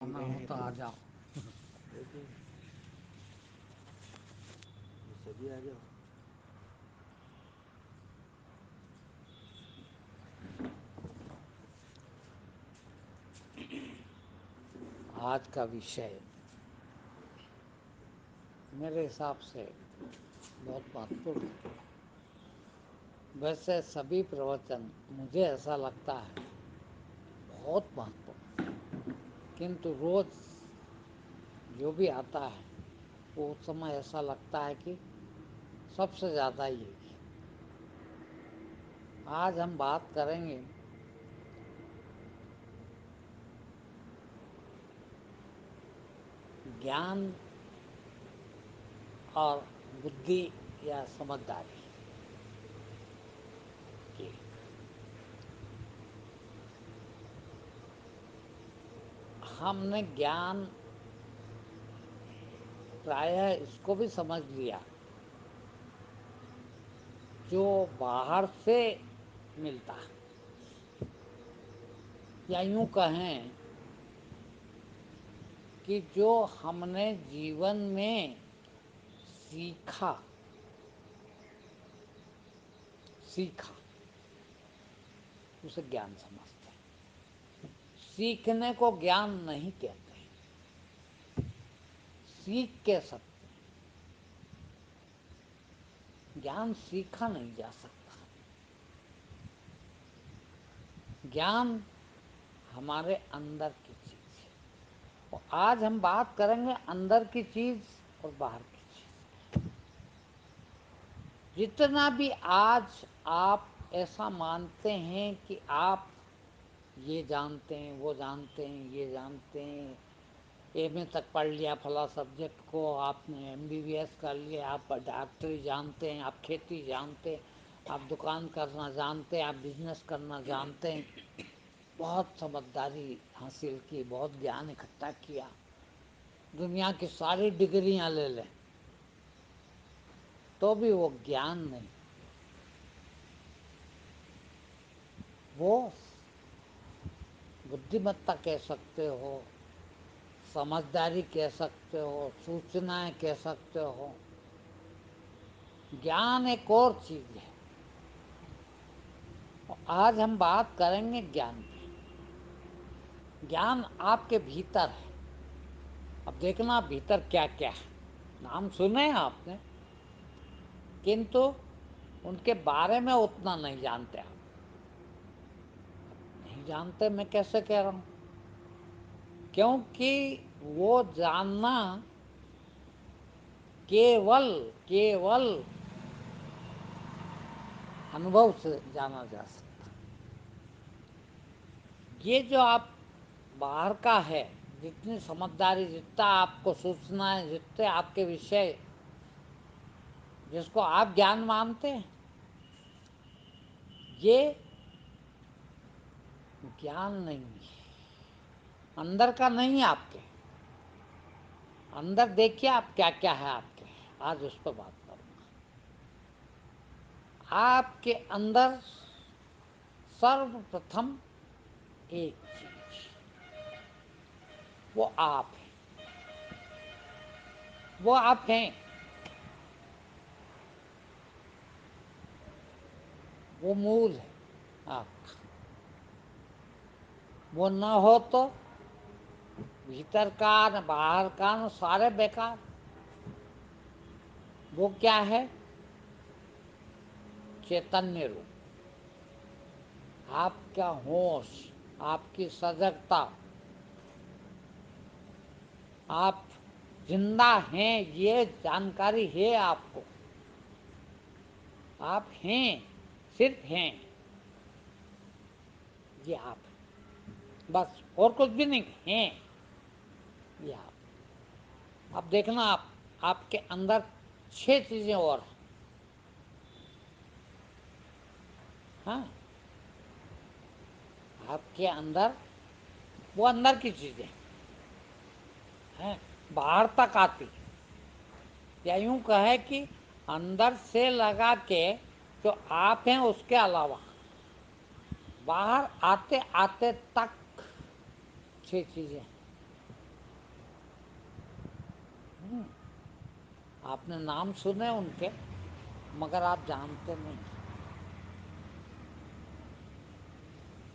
आना हो तो आ जाओ। ओके, सभी आ जाओ। आज का विषय मेरे हिसाब से बहुत महत्वपूर्ण है। वैसे सभी प्रवचन मुझे ऐसा लगता है बहुत महत्वपूर्ण, किंतु रोज जो भी आता है वो उस समय ऐसा लगता है कि सबसे ज़्यादा यही। आज हम बात करेंगे ज्ञान और बुद्धि या समझदारी की। हमने ज्ञान प्रायः इसको भी समझ लिया जो बाहर से मिलता है, या यूं कहें कि जो हमने जीवन में सीखा सीखा उसे ज्ञान समझते हैं। सीखने को ज्ञान नहीं कहते, सीख कह सकते हैं। ज्ञान सीखा नहीं जा सकता। ज्ञान हमारे अंदर की चीज है। और आज हम बात करेंगे अंदर की चीज और बाहर की चीज। जितना भी आज आप ऐसा मानते हैं कि आप ये जानते हैं, वो जानते हैं, ये जानते हैं, एमए तक पढ़ लिया फला सब्जेक्ट को, आपने एमबीबीएस कर लिया, आप डॉक्टरी जानते हैं, आप खेती जानते हैं, आप दुकान करना जानते हैं, आप बिजनेस करना जानते हैं, बहुत समझदारी हासिल की, बहुत ज्ञान इकट्ठा किया, दुनिया की सारी डिग्रियां ले लें तो भी वो ज्ञान नहीं। वो बुद्धिमत्ता कह सकते हो, समझदारी कह सकते हो, सूचनाएं कह सकते हो। ज्ञान एक और चीज है। आज हम बात करेंगे ज्ञान की। ज्ञान आपके भीतर है। अब देखना भीतर क्या क्या है। नाम सुने हैं आपने, किंतु उनके बारे में उतना नहीं जानते आप। नहीं जानते, मैं कैसे कह रहा हूँ, क्योंकि वो जानना केवल केवल अनुभव से जाना जा सकता। ये जो आप बाहर का है, जितनी समझदारी, जितना आपको सूचना है, जितने आपके विषय जिसको आप ज्ञान मानते हैं, ये ज्ञान नहीं है। अंदर का नहीं है आपके। अंदर देखिए आप क्या क्या है आपके। आज उस पर बात करूंगा। आपके अंदर सर्वप्रथम एक चीज, वो आप है। वो आप हैं। वो मूल है आपका। वो न हो तो भीतर का न बाहर का न सारे बेकार। वो क्या है? चैतन्य रूप, आपका होश, आपकी सजगता, आप जिंदा हैं ये जानकारी है आपको। आप हैं, सिर्फ हैं, ये आप हैं। बस और कुछ भी नहीं हैं, ये आप। अब देखना आप, आपके अंदर 6 चीजें और हैं। हाँ, आपके अंदर वो अंदर की चीजें हैं, बाहर तक आती, या यूं कहे कि अंदर से लगा के जो आप हैं उसके अलावा बाहर आते आते तक 6 चीजें। आपने नाम सुने उनके, मगर आप जानते नहीं।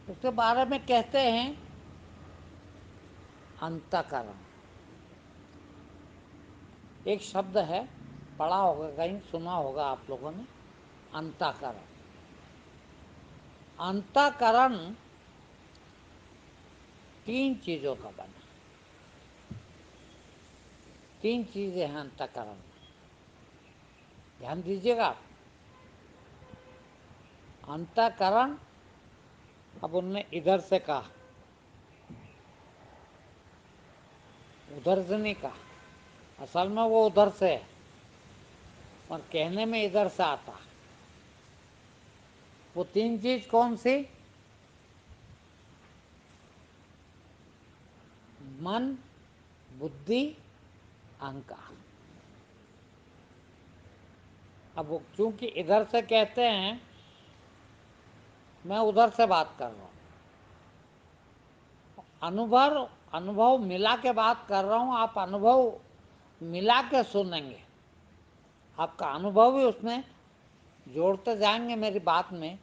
उसके बारे में कहते हैं अंतःकरण। एक शब्द है, पढ़ा होगा कहीं, सुना होगा आप लोगों ने, अंतःकरण। अंतःकरण 3 चीजों का बना। 3 चीजें हैं अंतःकरण में, ध्यान दीजिएगा आप। अंतःकरण, अब उनने इधर से कहा, उधर से नहीं कहा, असल में वो उधर से है और कहने में इधर से आता। वो 3 चीज कौन सी? मन, बुद्धि, अहंकार। अब वो क्योंकि इधर से कहते हैं, मैं उधर से बात कर रहा हूँ। अनुभव अनुभव मिला के बात कर रहा हूँ, आप अनुभव मिला के सुनेंगे, आपका अनुभव ही उसमें जोड़ते जाएंगे मेरी बात में,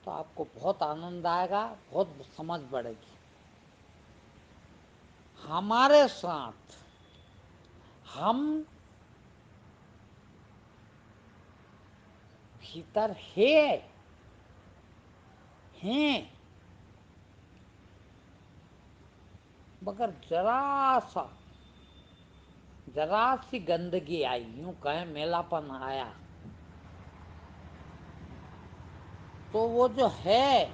तो आपको बहुत आनंद आएगा, बहुत समझ बढ़ेगी। हमारे साथ हम भीतर हैं, मगर जरा सी गंदगी आई, यूं कहें मेलापन आया, तो वो जो है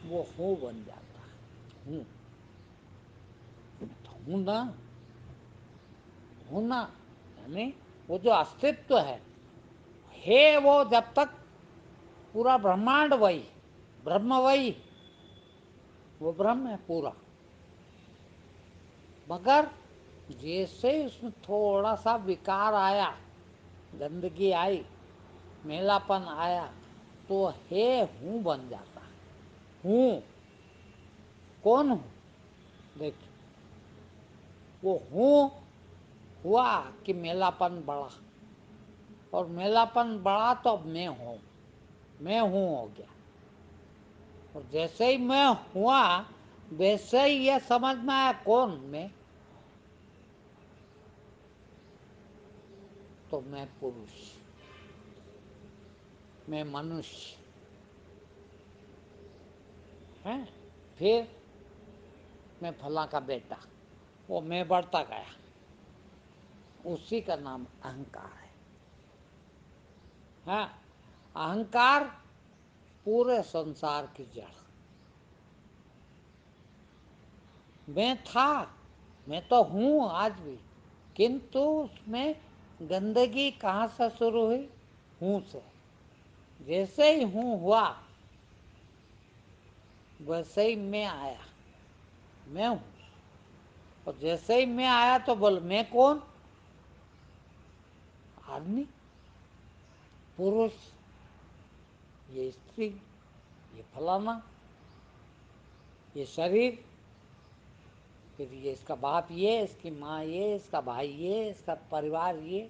वो हूँ बन जाता है। हूँ, हूँ ना, हूँ ना, यानी वो जो अस्तित्व है वो जब तक पूरा ब्रह्मांड वही, ब्रह्म वही, वो ब्रह्म है पूरा। मगर जैसे उसमें थोड़ा सा विकार आया, गंदगी आई, मेलापन आया, तो है हूँ बन जाता। हूँ कौन हूँ? देखिए, वो हूँ हुआ कि मेलापन बढ़ा, और मेलापन बढ़ा तो अब मैं हूँ हो गया। और जैसे ही मैं हुआ, वैसे ही ये समझ में आया कौन मैं, तो मैं पुरुष, मैं मनुष्य है, फिर मैं फला का बेटा, वो मैं बढ़ता गया, उसी का नाम अहंकार है। हाँ, अहंकार पूरे संसार की जड़। मैं था, मैं तो हूँ आज भी, किंतु उसमें गंदगी कहाँ से शुरू हुई? हूँ से। जैसे ही हूँ हुआ, वैसे ही मैं आया, मैं हूँ। और जैसे ही मैं आया तो बोल, मैं कौन? आदमी, पुरुष, ये स्त्री, ये फलाना, ये शरीर, फिर ये इसका बाप, ये इसकी माँ, ये इसका भाई, ये इसका परिवार, ये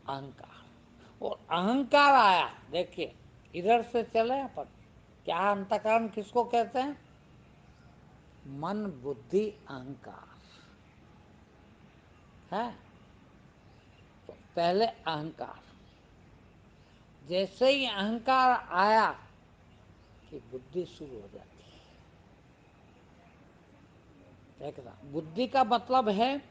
अहंकार। और अहंकार आया, देखिए इधर से चले अपन, क्या अंतःकरण किसको कहते हैं? मन, बुद्धि, अहंकार है। तो पहले अहंकार, जैसे ही अहंकार आया कि बुद्धि शुरू हो जाती है। देखना, बुद्धि का मतलब है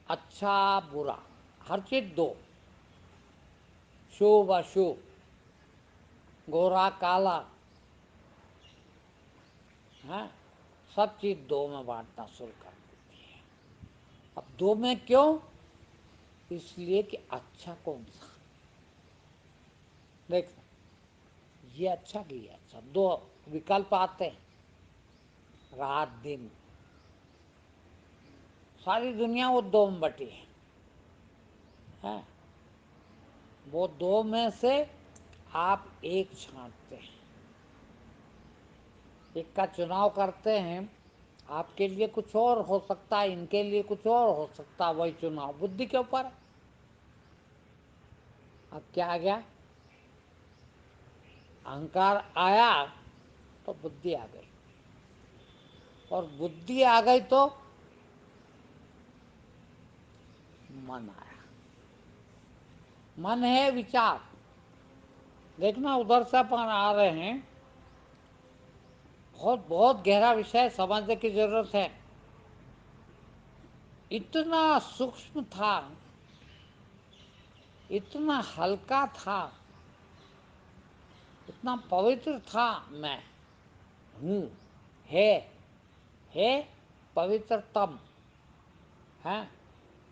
अच्छा बुरा, हर चीज दो, शुभ अशुभ, गोरा काला, है, सब चीज दो में बांटना शुरू कर देती है। अब दो में क्यों? इसलिए कि अच्छा कौन सा, देख, ये अच्छा कि ये अच्छा, दो विकल्प आते हैं, रात दिन, सारी दुनिया वो दो में बटी है। वो दो में से आप एक छांटते हैं, एक का चुनाव करते हैं, आपके लिए कुछ और हो सकता है, इनके लिए कुछ और हो सकता है, वही चुनाव बुद्धि के ऊपर है। अब क्या आ गया, अहंकार आया तो बुद्धि आ गई, और बुद्धि आ गई तो मन आया। मन है विचार। देखना उधर से अपन आ रहे हैं, बहुत बहुत गहरा विषय समझने की जरूरत है। इतना सूक्ष्म था, इतना हल्का था, इतना पवित्र था। मैं हूँ, है पवित्रतम है,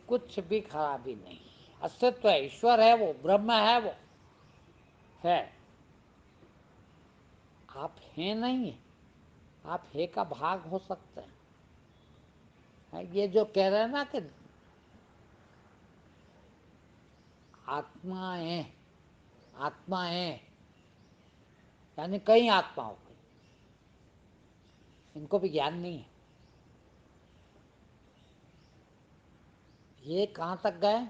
कुछ भी खराबी नहीं, अस्तित्व है, ईश्वर है, वो ब्रह्म है, वो है। आप हैं नहीं है, आप है का भाग हो सकते हैं। ये जो कह रहे हैं ना कि आत्माएं, आत्माएं यानी कई आत्माओं की, इनको भी ज्ञान नहीं है। ये कहाँ तक गए,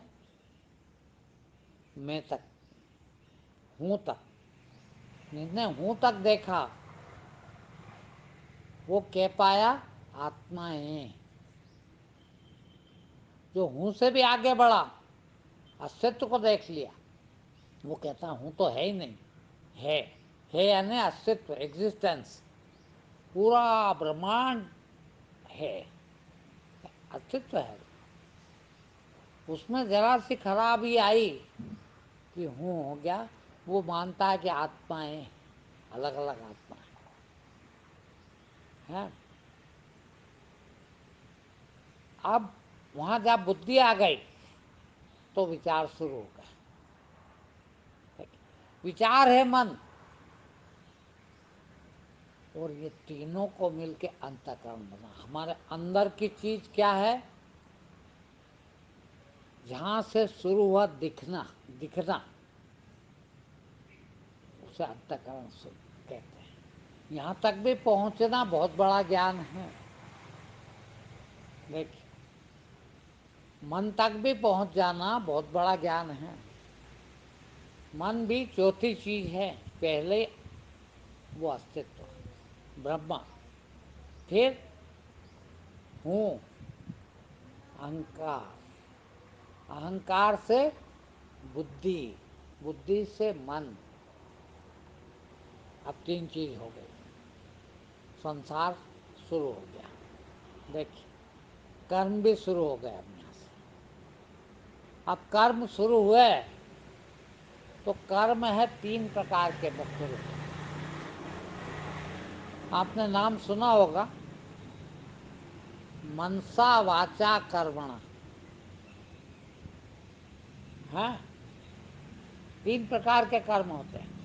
मैं तक, हूँ तक। जिसने हूँ तक देखा वो कह पाया आत्माएं। जो हूँ से भी आगे बढ़ा, अस्तित्व को देख लिया, वो कहता हूँ तो है ही नहीं, है यानी अस्तित्व, एग्जिस्टेंस। पूरा ब्रह्मांड है, अस्तित्व है। उसमें जरा सी खराबी आई कि हूँ हो गया, वो मानता है कि आत्माएं, अलग अलग आत्माएं हैं। अब वहां जब बुद्धि आ गई तो विचार शुरू हो गए। विचार है मन, और ये तीनों को मिलके अंतःकरण बना। हमारे अंदर की चीज क्या है, जहां से शुरू हुआ दिखना, दिखना, उसे अंतःकरण कहते हैं। यहाँ तक भी पहुंचना बहुत बड़ा ज्ञान है। देखिए, मन तक भी पहुंच जाना बहुत बड़ा ज्ञान है। मन भी चौथी चीज है। पहले वो अस्तित्व ब्रह्मा, फिर हूँ, अहंकार, अहंकार से बुद्धि, बुद्धि से मन। अब तीन चीज हो गई, संसार शुरू हो गया। देखिए, कर्म भी शुरू हो गए अब यहाँ से। अब कर्म शुरू हुए तो कर्म है तीन प्रकार के मुख्य रूप से। आपने नाम सुना होगा, मनसा वाचा कर्मणा है। तीन प्रकार के कर्म होते हैं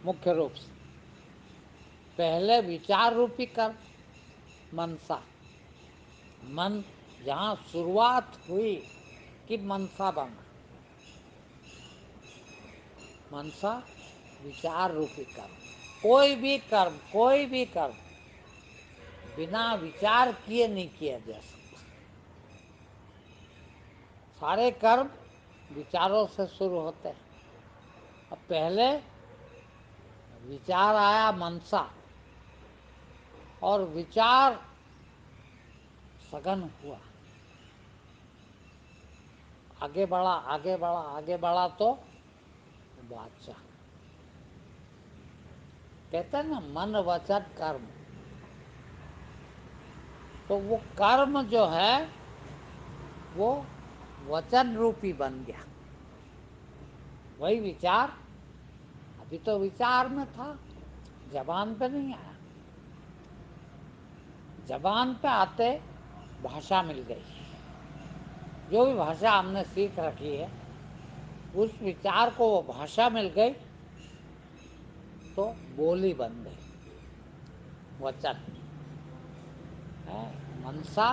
मुख्य रूप से। पहले विचार रूपी कर्म, मनसा, मन जहाँ शुरुआत हुई कि मनसा बना, मनसा विचार रूपी कर्म। कोई भी कर्म, कोई भी कर्म बिना विचार किए नहीं किया जा सकता। सारे कर्म विचारों से शुरू होते हैं। अब पहले विचार आया मनसा, और विचार सघन हुआ, आगे बढ़ा, आगे बढ़ा, आगे बढ़ा तो वाचा। कहते हैं ना मन वचन कर्म, तो वो कर्म जो है वो वचन रूपी बन गया। वही विचार, अभी तो विचार में था, जबान पे नहीं आया। जबान पे आते भाषा मिल गई। जो भी भाषा हमने सीख रखी है, उस विचार को वो भाषा मिल गई तो बोली बन गई, वचन है। मनसा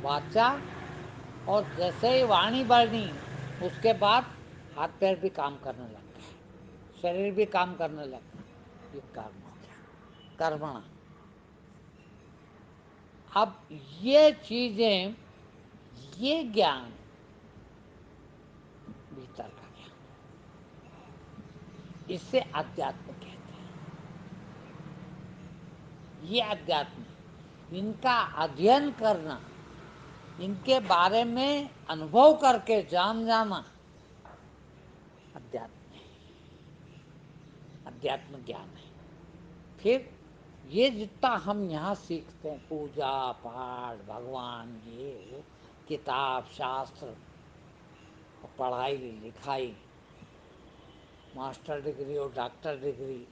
वाचा, और जैसे ही वाणी बढ़ी उसके बाद हाथ पैर भी काम करने लग गए, शरीर भी काम करने लग गया। ये कर्म हो गया, कर्मणा। अब ये चीजें, ये ज्ञान भीतर का ज्ञान, इससे अध्यात्म कहते हैं। ये अध्यात्म, इनका अध्ययन करना, इनके बारे में अनुभव करके जान जाना अध्यात्म है, अध्यात्म ज्ञान है। फिर ये जितना हम यहाँ सीखते हैं, पूजा पाठ, भगवान, ये वो, किताब शास्त्र, पढ़ाई लिखाई, मास्टर डिग्री और डॉक्टर डिग्री,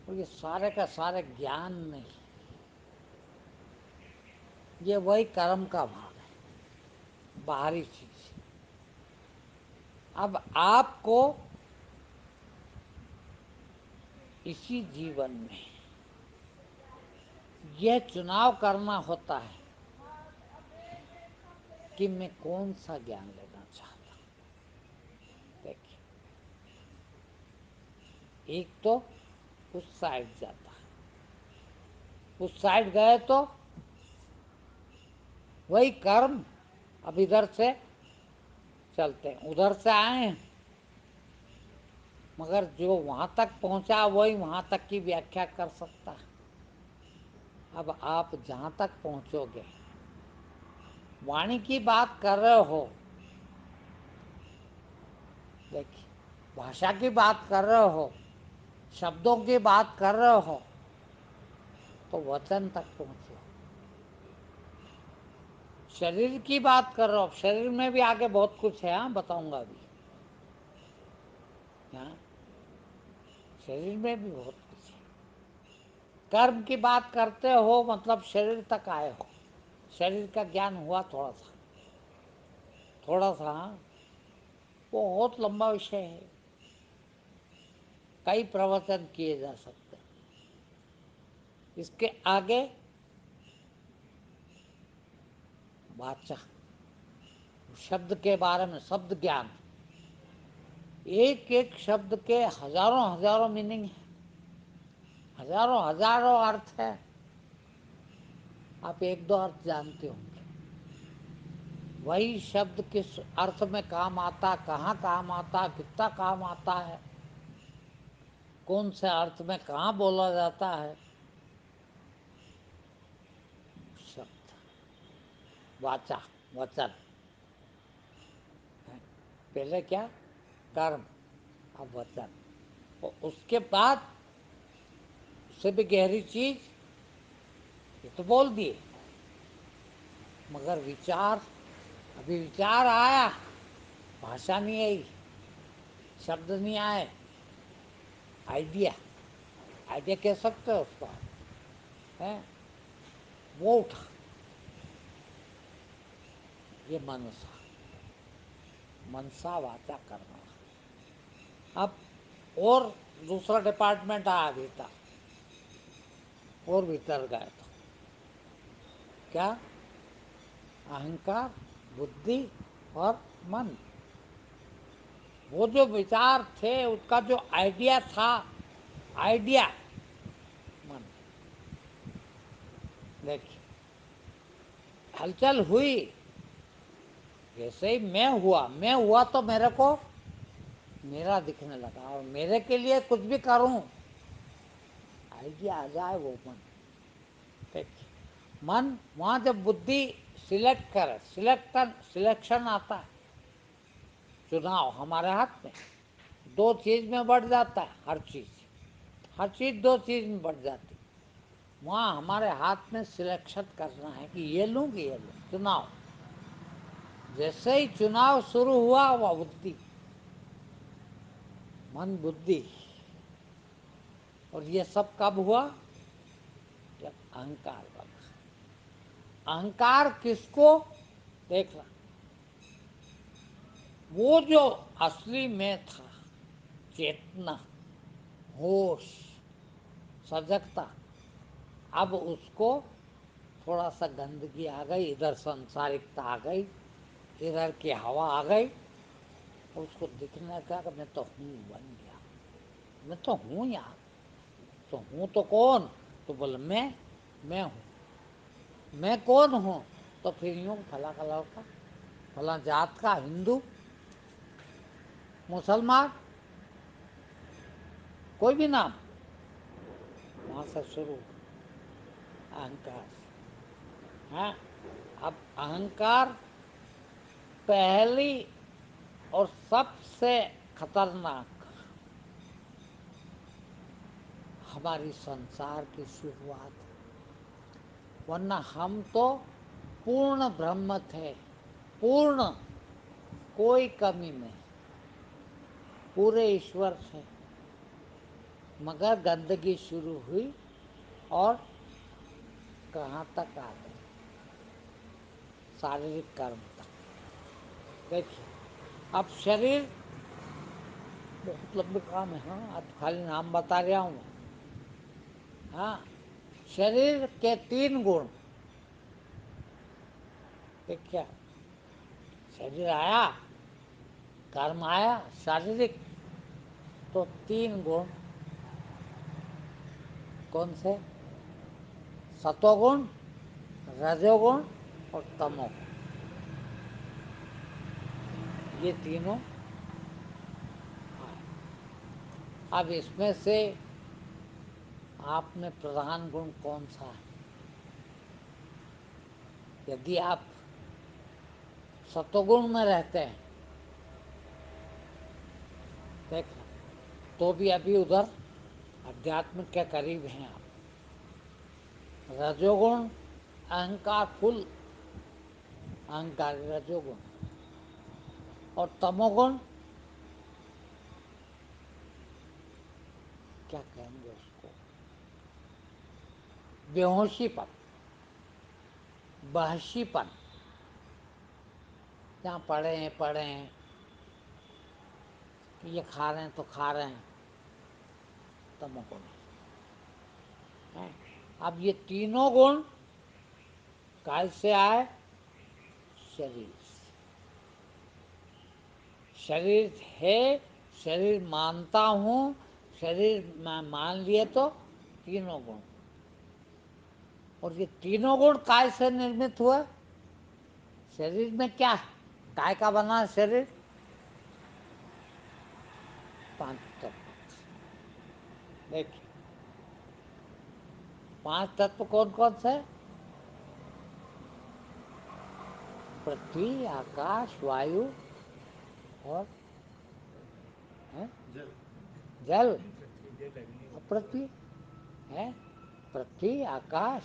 और ये सारे का सारे ज्ञान नहीं, ये वही कर्म का भाग है, बाहरी चीज। अब आपको इसी जीवन में यह चुनाव करना होता है कि मैं कौन सा ज्ञान लेना चाहता हूँ। देखिए, एक तो उस साइड जाता है, उस साइड गए तो वही कर्म, अब इधर से चलते हैं, उधर से आए हैं, मगर जो वहां तक पहुंचा वही वहां तक की व्याख्या कर सकता है। अब आप जहां तक पहुंचोगे, वाणी की बात कर रहे हो, देखिए, भाषा की बात कर रहे हो, शब्दों की बात कर रहे हो, तो वचन तक पहुंचो। शरीर की बात कर रहे हो, शरीर में भी आगे बहुत कुछ है, हाँ बताऊंगा अभी। हाँ, शरीर में भी बहुत कुछ है। कर्म की बात करते हो मतलब शरीर तक आए हो, शरीर का ज्ञान हुआ थोड़ा सा, थोड़ा सा, हाँ, बहुत लंबा विषय है, कई प्रवचन किए जा सकते हैं। इसके आगे वाचा, शब्द के बारे में, शब्द ज्ञान, एक एक शब्द के हजारों हजारों मीनिंग है, हजारों हजारों अर्थ है। आप एक दो अर्थ जानते होंगे, वही शब्द किस अर्थ में काम आता, कहाँ काम आता, कितना काम आता है, कौन से अर्थ में कहाँ बोला जाता है। शब्द, वाचा, वचन, पहले क्या, कर्म, अब वचन, और उसके बाद उससे भी गहरी चीज, ये तो बोल दिए, मगर विचार, अभी विचार आया, भाषा नहीं आई, शब्द नहीं आए, आइडिया, आइडिया कह सकते हो उसको, है वो उठा, ये मनसा, मनसा वाचा करना। अब और दूसरा डिपार्टमेंट आया भीतर, और भीतर गए तो क्या, अहंकार, बुद्धि और मन, वो जो विचार थे उसका जो आइडिया था, आइडिया मन, देखिए, हलचल हुई, जैसे ही मैं हुआ तो मेरे को मेरा दिखने लगा, और मेरे के लिए कुछ भी करूं, आइडिया आ जाए वो मन, देखिए, मन वहां जब बुद्धि सिलेक्ट करे, सिलेक्शन आता है, चुनाव हमारे हाथ में, दो चीज में बढ़ जाता है, हर चीज, हर चीज दो चीज में बढ़ जाती, वहाँ हमारे हाथ में सिलेक्शन करना है कि ये लूँ कि ये लूँ, चुनाव। जैसे ही चुनाव शुरू हुआ, वह बुद्धि, मन बुद्धि, और ये सब कब हुआ, जब अहंकार बना। अहंकार किसको, देखना, वो जो असली में था, चेतना, होश, सजगता, अब उसको थोड़ा सा गंदगी आ गई, इधर संसारिकता आ गई, इधर की हवा आ गई, और उसको दिखने लगा कि मैं तो हूँ बन गया, मैं तो हूँ यार, तो हूँ तो कौन, तो बोले मैं हूँ, मैं कौन हूँ, तो फिर यूँ फला का लड़का, फला जात का, हिंदू, मुसलमान, कोई भी नाम, वहाँ से शुरू अहंकार। हाँ, अब अहंकार पहली और सबसे खतरनाक हमारी संसार की शुरुआत है। वरना हम तो पूर्ण ब्रह्म थे, पूर्ण, कोई कमी नहीं, पूरे ईश्वर थे। मगर गंदगी शुरू हुई और कहाँ तक आ गई, शारीरिक कर्म तक। देखिए, अब शरीर बहुत लंबे काम है। हाँ, आज खाली नाम बता रहा हूँ मैं। हाँ, शरीर के 3 गुण। देखिए, शरीर आया, कर्म आया शारीरिक, तो 3 गुण कौन से? सतोगुण, रजोगुण और तमोगुण। ये तीनों आए। अब इसमें से आप में प्रधान गुण कौन सा है? यदि आप सतोगुण में रहते हैं, देख लो, तो भी अभी उधर अध्यात्म के करीब हैं आप। रजोगुण, अहंकार फुल, अहंकार रजोगुण। और तमोगुण, क्या कहेंगे उसको, बेहोशीपन, बहसीपन, जहाँ पढ़े हैं पढ़े हैं, ये खा रहे हैं तो खा रहे हैं, तमोगुण है। अब ये तीनों गुण कैसे आए? शरीर से। शरीर है, शरीर मानता हूँ, शरीर मान लिए तो तीनों गुण। और ये तीनों गुण काय से निर्मित हुआ? शरीर में क्या है, काय का बना है शरीर? 5 तत्व। देखिए, 5 तत्व कौन कौन से? पृथ्वी, आकाश, वायु और है? जल। जल। जल अग्नि और पृथ्वी है, पृथ्वी, आकाश,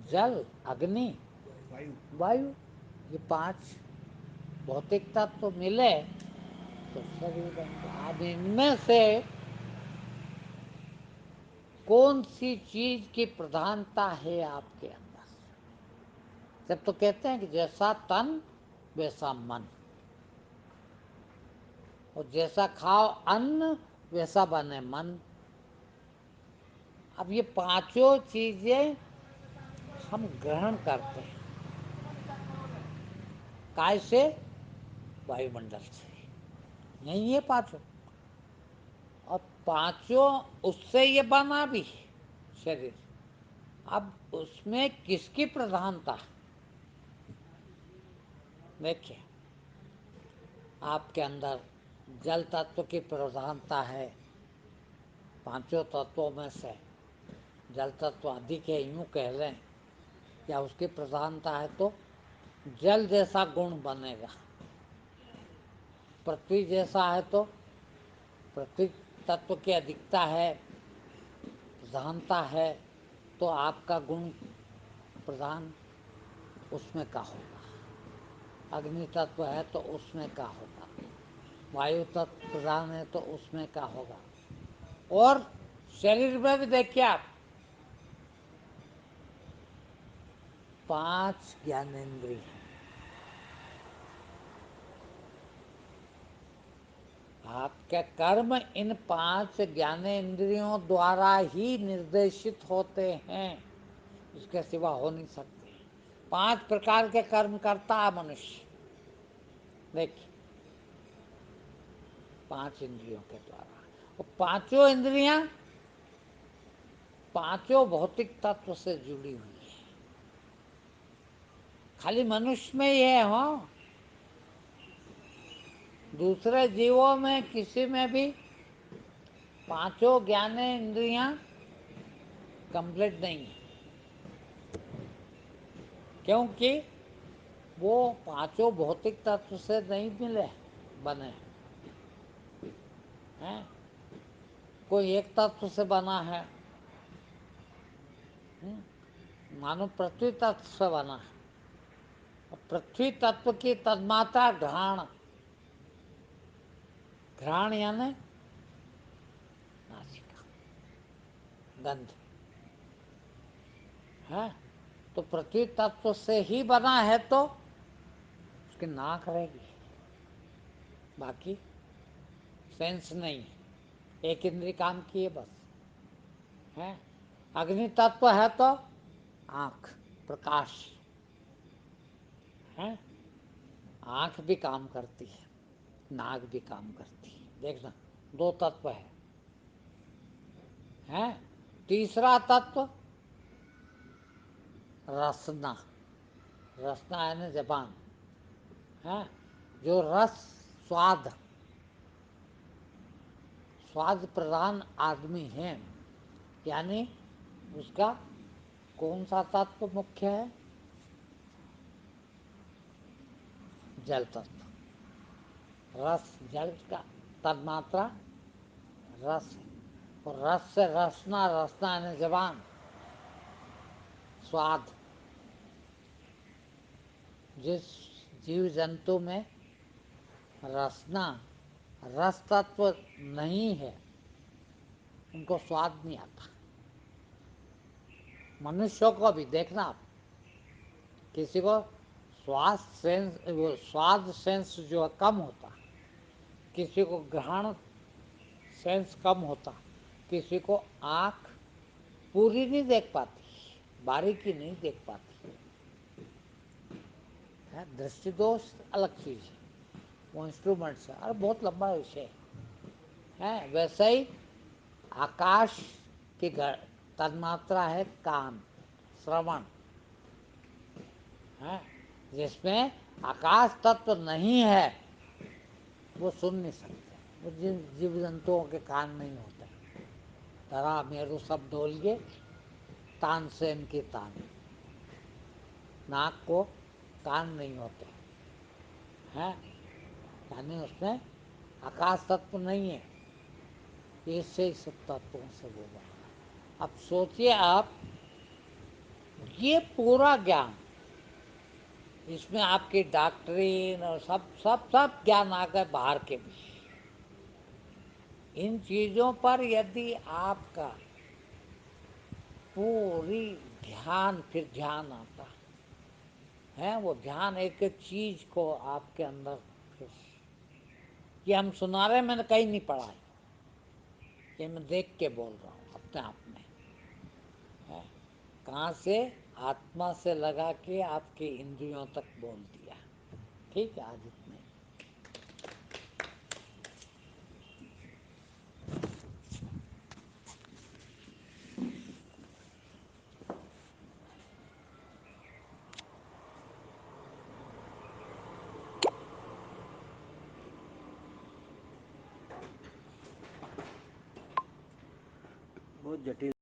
जल, अग्नि, वायु। वायु। ये 5 भौतिक तत्व मिले तो शरीर बन गया। अब इनमें से कौन सी चीज की प्रधानता है आपके अंदर? जब तो कहते हैं कि जैसा तन वैसा मन, और जैसा खाओ अन्न वैसा बने मन। अब ये पांचों चीजें हम ग्रहण करते हैं, काय से? वायुमंडल से। नहीं, ये पांचों, और पांचों उससे ये बना भी शरीर। अब उसमें किसकी प्रधानता? देखिए, आपके अंदर जल तत्व की प्रधानता है। पांचों तत्वों में से जल तत्व अधिक है, यूं कह लें, या उसकी प्रधानता है तो जल जैसा गुण बनेगा। पृथ्वी जैसा है तो पृथ्वी तत्व की अधिकता है, प्रधानता है, तो आपका गुण प्रधान उसमें का होगा। अग्नि तत्व है तो उसमें का होगा। वायु तत्व प्रधान है तो उसमें का होगा। और शरीर में भी देखिए आप, 5 ज्ञानेंद्रिय हैं। आपके कर्म इन 5 ज्ञानेंद्रियों द्वारा ही निर्देशित होते हैं, इसके सिवा हो नहीं सकते। 5 प्रकार के कर्म करता है मनुष्य। देखिए, 5 इंद्रियों के द्वारा। और पांचों इंद्रियां पांचों भौतिक तत्व से जुड़ी हुई है। खाली मनुष्य में ये है, हो दूसरे जीवों में किसी में भी पांचों ज्ञाने इंद्रियां कंप्लीट नहीं है, क्योंकि वो पांचों भौतिक तत्व से नहीं मिले बने हैं। कोई एक तत्व से बना है, मानो पृथ्वी तत्व से बना है। पृथ्वी तत्व की तन्मात्रा घ्राण, घ्राण यानी नासिका, गंध है। तो पृथ्वी तत्व से ही बना है तो उसकी नाक रहेगी, बाकी सेंस नहीं, एक इंद्री काम की है बस है। अग्नि तत्व है तो आंख, प्रकाश है, आंख भी काम करती है, नाक भी काम करती है। देखना, दो तत्व है। तीसरा तत्व रसना, रसना यानी जबान है। जो रस, स्वाद, स्वाद प्रधान आदमी है, यानी उसका कौन सा तत्व मुख्य है? जल तत्व। रस, जल का तन्मात्रा रस है, और रस से रसना, रसना यानी जबान, स्वाद। जिस जीव जंतु में रसना, रस तत्व नहीं है, उनको स्वाद नहीं आता। मनुष्यों को भी देखना आप, किसी को स्वाद सेंस, वो स्वाद सेंस जो है कम होता, किसी को ग्रहण सेंस कम होता, किसी को आँख पूरी नहीं देख पाती, बारीकी नहीं देख पाती है। दृष्टि दोष अलग चीज है, वो इंस्ट्रूमेंट्स है, अरे बहुत लंबा विषय है। वैसे ही आकाश की तन्मात्रा है कान, श्रवण है। जिसमें आकाश तत्व नहीं है वो सुन नहीं सकते, वो जीव जंतुओं के कान नहीं होते। धरा मेरु सब डोलिए, तानसेन की तान, नाक को कान नहीं होते हैं, यानी उसमें आकाश तत्व नहीं है। इससे ही सब तत्वों से वो बना। अब सोचिए आप, ये पूरा ज्ञान, इसमें आपकी डॉक्ट्रिन और सब सब सब ज्ञान आ गए बाहर के भी। इन चीजों पर यदि आपका पूरी ध्यान, फिर ध्यान आता है, वो ध्यान एक एक चीज को आपके अंदर, फिर ये हम सुना रहे, मैंने कहीं नहीं पढ़ा है, ये मैं देख के बोल रहा हूँ अपने आप में है। कहाँ से? आत्मा से लगा के आपके इंद्रियों तक बोल दिया। ठीक है, आज इतने ही। बहुत जटिल